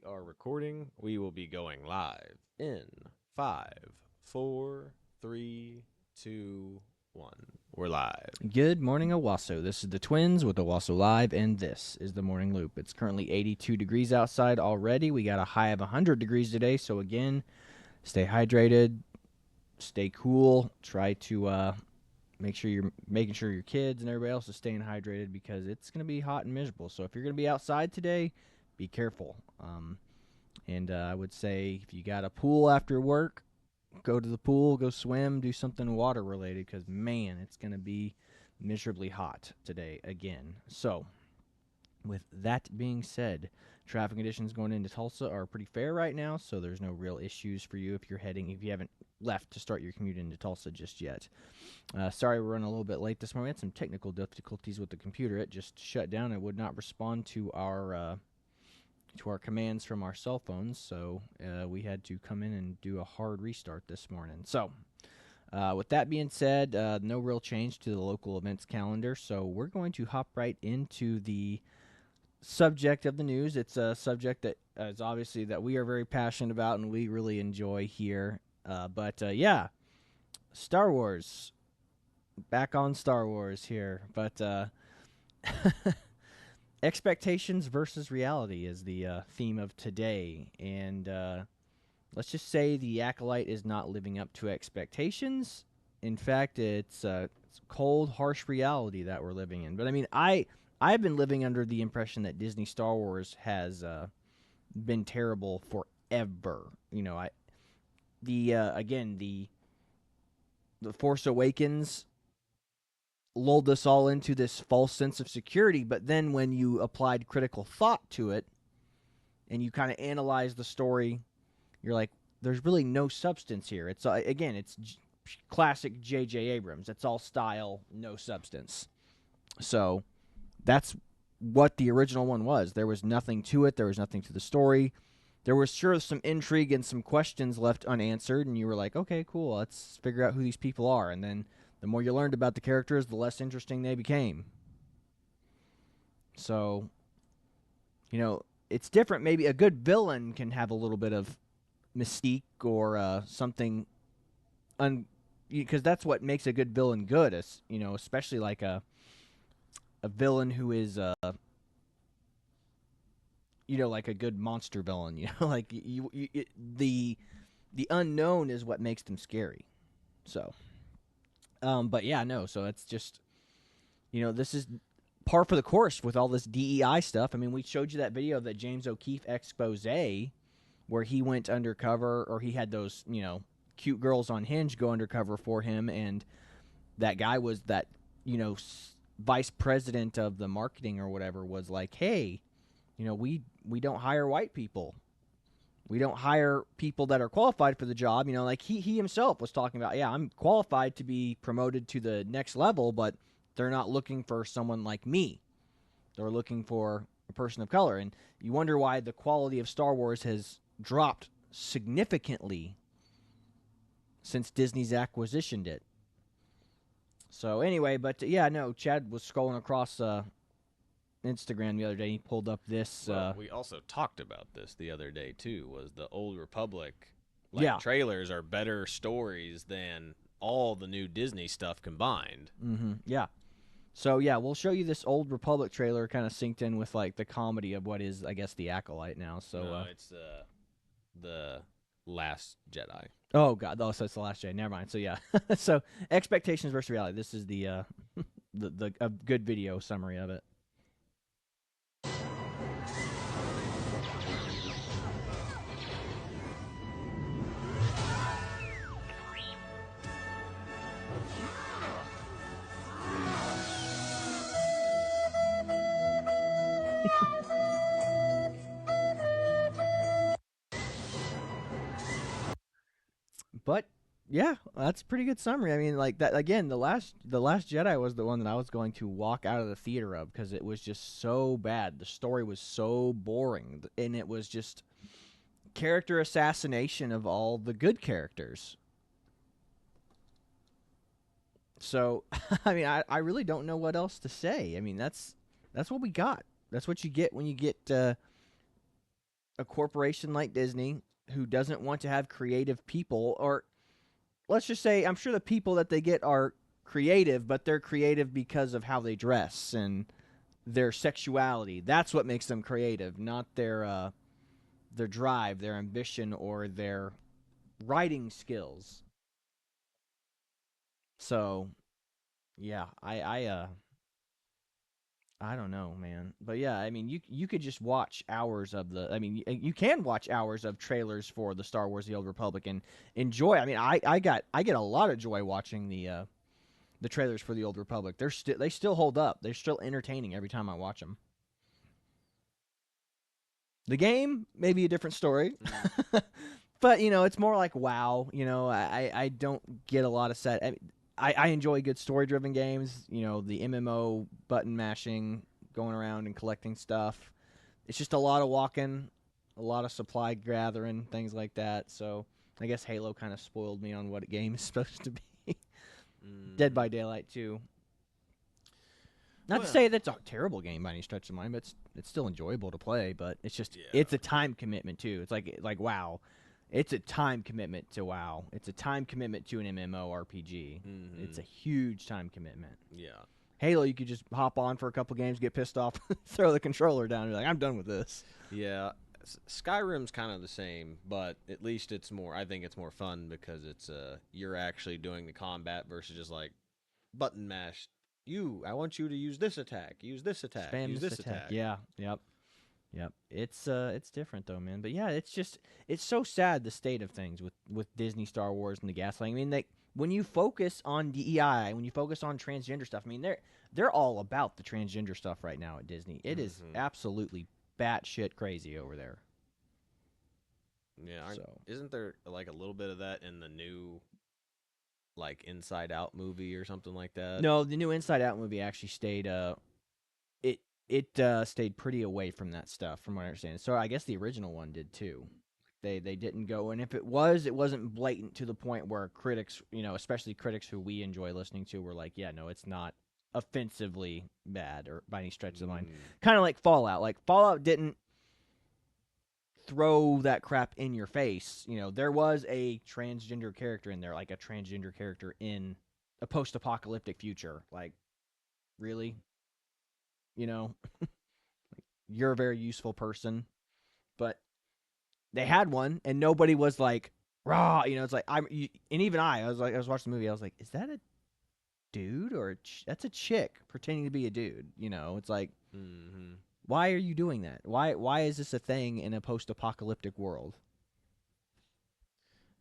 are recording. We will be going live in 5, 4, 3, 2, 1. We're live. Good morning, Owasso. This is the Twins with Owasso Live, and this is the Morning Loop. It's currently 82 degrees outside already. We got a high of 100 degrees today, so again, stay hydrated, stay cool. Try to make sure you're making sure your kids and everybody else is staying hydrated because it's going to be hot and miserable. So if you're going to be outside today, be careful. And I would say if you got a pool after work, go to the pool, go swim, do something water related because, man, it's going to be miserably hot today again. So, with that being said, traffic conditions going into Tulsa are pretty fair right now, so there's no real issues for you if you haven't left to start your commute into Tulsa just yet. Sorry we're running a little bit late this morning. We had some technical difficulties with the computer. It just shut down and would not respond to our commands from our cell phones, so we had to come in and do a hard restart this morning. So, with that being said, no real change to the local events calendar, so we're going to hop right into the subject of the news. It's a subject that is obviously that we are very passionate about and we really enjoy here. Yeah, Star Wars. Back on Star Wars here, but expectations versus reality is the theme of today, and let's just say the Acolyte is not living up to expectations. In fact, it's cold, harsh reality that we're living in. But I mean, I've been living under the impression that Disney Star Wars has been terrible forever. You know, the Force Awakens lulled us all into this false sense of security, but then when you applied critical thought to it and you kind of analyze the story, you're like, there's really no substance here. It's again, it's classic J.J. Abrams. It's all style, no substance. So that's what the original one was. There was nothing to it. There was nothing to the story. There was sure some intrigue and some questions left unanswered, and you were like, okay, cool, let's figure out who these people are. And then the more you learned about the characters, the less interesting they became. So, it's different. Maybe a good villain can have a little bit of mystique or something, because that's what makes a good villain good. Especially like a villain who is like a good monster villain. Like the unknown is what makes them scary. So. But yeah, no. So it's just, this is par for the course with all this DEI stuff. I mean, we showed you that video of that James O'Keefe expose where he went undercover, or he had those, cute girls on Hinge go undercover for him, and that guy was that, vice president of the marketing or whatever was like, hey, we don't hire white people. We don't hire people that are qualified for the job. Like he himself was talking about, yeah, I'm qualified to be promoted to the next level, but they're not looking for someone like me. They're looking for a person of color. And you wonder why the quality of Star Wars has dropped significantly since Disney's acquisitioned it. So anyway, but yeah, no, Chad was scrolling across Instagram the other day. He pulled up this. We also talked about this the other day too. Was the Old Republic trailers are better stories than all the new Disney stuff combined? Mm-hmm. Yeah. So yeah, we'll show you this Old Republic trailer, kind of synced in with like the comedy of what is, I guess, the Acolyte now. So no, it's the Last Jedi. Oh God, so it's the Last Jedi. Never mind. So yeah, so expectations versus reality. This is the a good video summary of it. But yeah, that's a pretty good summary. I mean, like that again. The last Jedi was the one that I was going to walk out of the theater of because it was just so bad. The story was so boring, and it was just character assassination of all the good characters. So, I mean, I really don't know what else to say. I mean, that's what we got. That's what you get when you get a corporation like Disney who doesn't want to have creative people, or let's just say, I'm sure the people that they get are creative, but they're creative because of how they dress and their sexuality. That's what makes them creative, not their drive, their ambition, or their writing skills. So yeah, I don't know, man. But yeah, I mean, you could just watch hours of the. I mean, you can watch hours of trailers for the Star Wars: The Old Republic and enjoy. I mean, I get a lot of joy watching the trailers for the Old Republic. They still hold up. They're still entertaining every time I watch them. The game maybe a different story, but it's more like WoW. I don't get a lot of set. I enjoy good story driven games. The MMO button mashing, going around and collecting stuff. It's just a lot of walking, a lot of supply gathering, things like that. So I guess Halo kind of spoiled me on what a game is supposed to be. Dead by Daylight too. Not to Well, say that's a terrible game by any stretch of mind, but it's still enjoyable to play. But it's just it's a time commitment too. It's like WoW. It's a time commitment to WoW. It's a time commitment to an MMORPG. It's a huge time commitment. Yeah. Halo, you could just hop on for a couple games, get pissed off, throw the controller down, and be like, I'm done with this. Yeah. Skyrim's kind of the same, but at least it's more. I think it's more fun because it's you're actually doing the combat versus just like button mash. I want you to use this attack. Use this attack. Spam Use this this attack. Yeah. Yep. Yep. It's different though, man. But yeah, it's so sad the state of things with Disney, Star Wars, and the gaslighting. I mean, when you focus on DEI, when you focus on transgender stuff, I mean, they're all about the transgender stuff right now at Disney. It is absolutely batshit crazy over there. Yeah. Isn't there like a little bit of that in the new like Inside Out movie or something like that? No, the new Inside Out movie actually stayed it stayed pretty away from that stuff, from what I understand. So I guess the original one did too. They didn't go, and if it wasn't blatant to the point where critics, especially critics who we enjoy listening to, were like, yeah, no, it's not offensively bad or by any stretch of the mind. Kind of like Fallout. Like Fallout didn't throw that crap in your face. There was a transgender character in there, like a transgender character in a post-apocalyptic future. Like, really? You're a very useful person, but they had one, and nobody was like, raw. It's like and even I was like, I was watching the movie, I was like, is that a dude or that's a chick pretending to be a dude? It's like, why are you doing that? Why is this a thing in a post-apocalyptic world?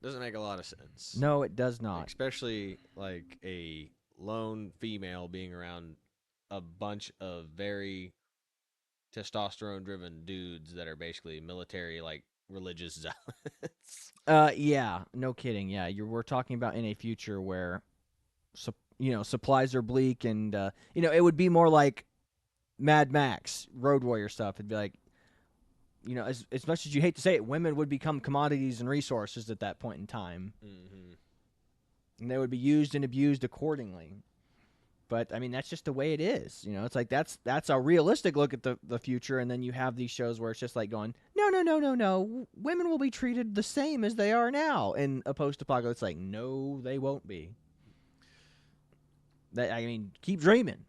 Doesn't make a lot of sense. No, it does not. Especially like a lone female being around a bunch of very testosterone driven dudes that are basically military like religious zealots. Yeah, no kidding. Yeah, we're talking about in a future where supplies are bleak, and it would be more like Mad Max, Road Warrior stuff. It'd be like, as much as you hate to say it, women would become commodities and resources at that point in time. And they would be used and abused accordingly. But I mean, that's just the way it is. It's like that's a realistic look at the future, and then you have these shows where it's just like going, no, women will be treated the same as they are now in a post-apocalypse. It's like, no, they won't be. I mean, keep dreaming.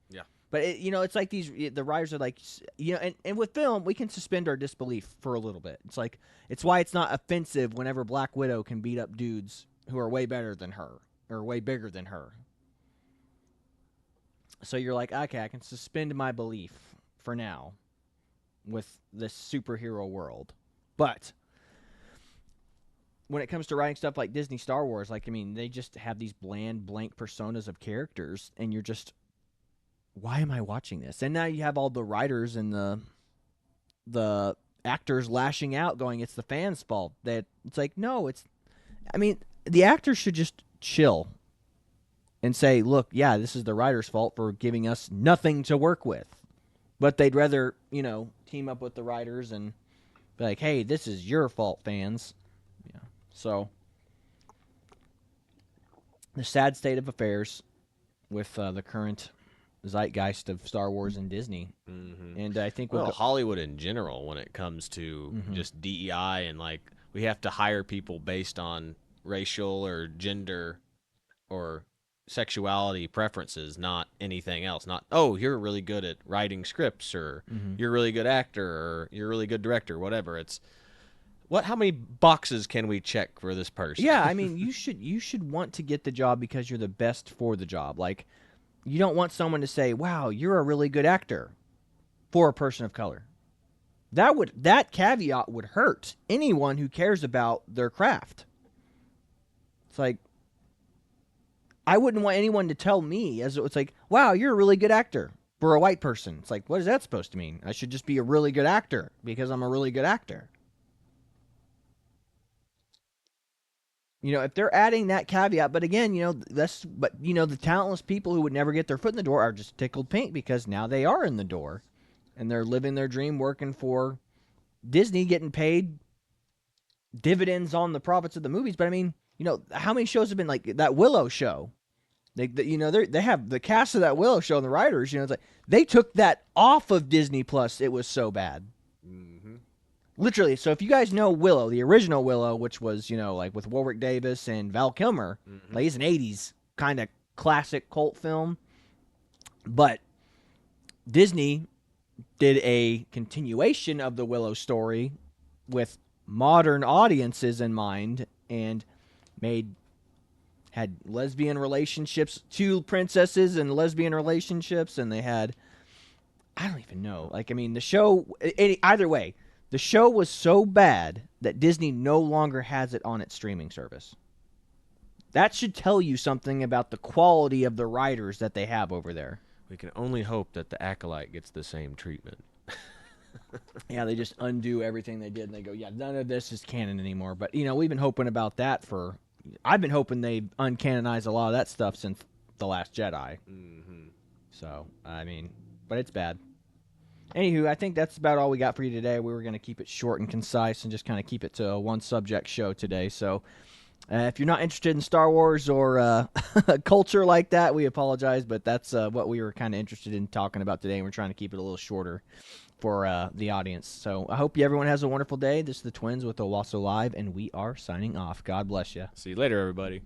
Yeah. But it's like the writers are like, and with film we can suspend our disbelief for a little bit. It's like, it's why it's not offensive whenever Black Widow can beat up dudes who are way better than her or way bigger than her. So you're like, okay, I can suspend my belief for now with this superhero world. But when it comes to writing stuff like Disney Star Wars, like, I mean, they just have these bland, blank personas of characters, and you're just, why am I watching this? And now you have all the writers and the actors lashing out, going, it's the fans' fault. That it's like, no, I mean, the actors should just chill and say, look, yeah, this is the writer's fault for giving us nothing to work with. But they'd rather, team up with the writers and be like, hey, this is your fault, fans. Yeah. So, the sad state of affairs with the current zeitgeist of Star Wars and Disney. Mm-hmm. And I think we'll Well, go. Hollywood in general, when it comes to Mhm. just DEI and like we have to hire people based on racial or gender or sexuality preferences, not anything else. Not, oh, you're really good at writing scripts, or Mhm. you're a really good actor, or you're a really good director, whatever. It's what? How many boxes can we check for this person? Yeah, I mean, you should want to get the job because you're the best for the job. Like, you don't want someone to say, "Wow, you're a really good actor," for a person of color. That caveat would hurt anyone who cares about their craft. It's like, I wouldn't want anyone to tell me as it's like, "Wow, you're a really good actor," for a white person. It's like, what is that supposed to mean? I should just be a really good actor because I'm a really good actor. If they're adding that caveat, but again, the talentless people who would never get their foot in the door are just tickled pink because now they are in the door and they're living their dream working for Disney, getting paid dividends on the profits of the movies. But I mean, how many shows have been like that Willow show? They have the cast of that Willow show and the writers. It's like they took that off of Disney Plus. It was so bad. Mm-hmm. Literally. So if you guys know Willow, the original Willow, which was like with Warwick Davis and Val Kilmer, Mm-hmm. like, it's an '80s kind of classic cult film, but Disney did a continuation of the Willow story with modern audiences in mind and made had lesbian relationships, two princesses and lesbian relationships, and they had, I don't even know. Like, I mean, the show, either way, the show was so bad that Disney no longer has it on its streaming service. That should tell you something about the quality of the writers that they have over there. We can only hope that the acolyte gets the same treatment. Yeah, they just undo everything they did and they go, yeah, none of this is canon anymore. But, we've been hoping about that I've been hoping they uncanonize a lot of that stuff since The Last Jedi. Mm-hmm. So, I mean, but it's bad. Anywho, I think that's about all we got for you today. We were going to keep it short and concise and just kind of keep it to a one subject show today. So, if you're not interested in Star Wars or culture like that, we apologize, but that's what we were kind of interested in talking about today. And we're trying to keep it a little shorter for the audience. So I hope everyone has a wonderful day. This is the Twins with Owasso Live, and we are signing off. God bless you. See you later, everybody.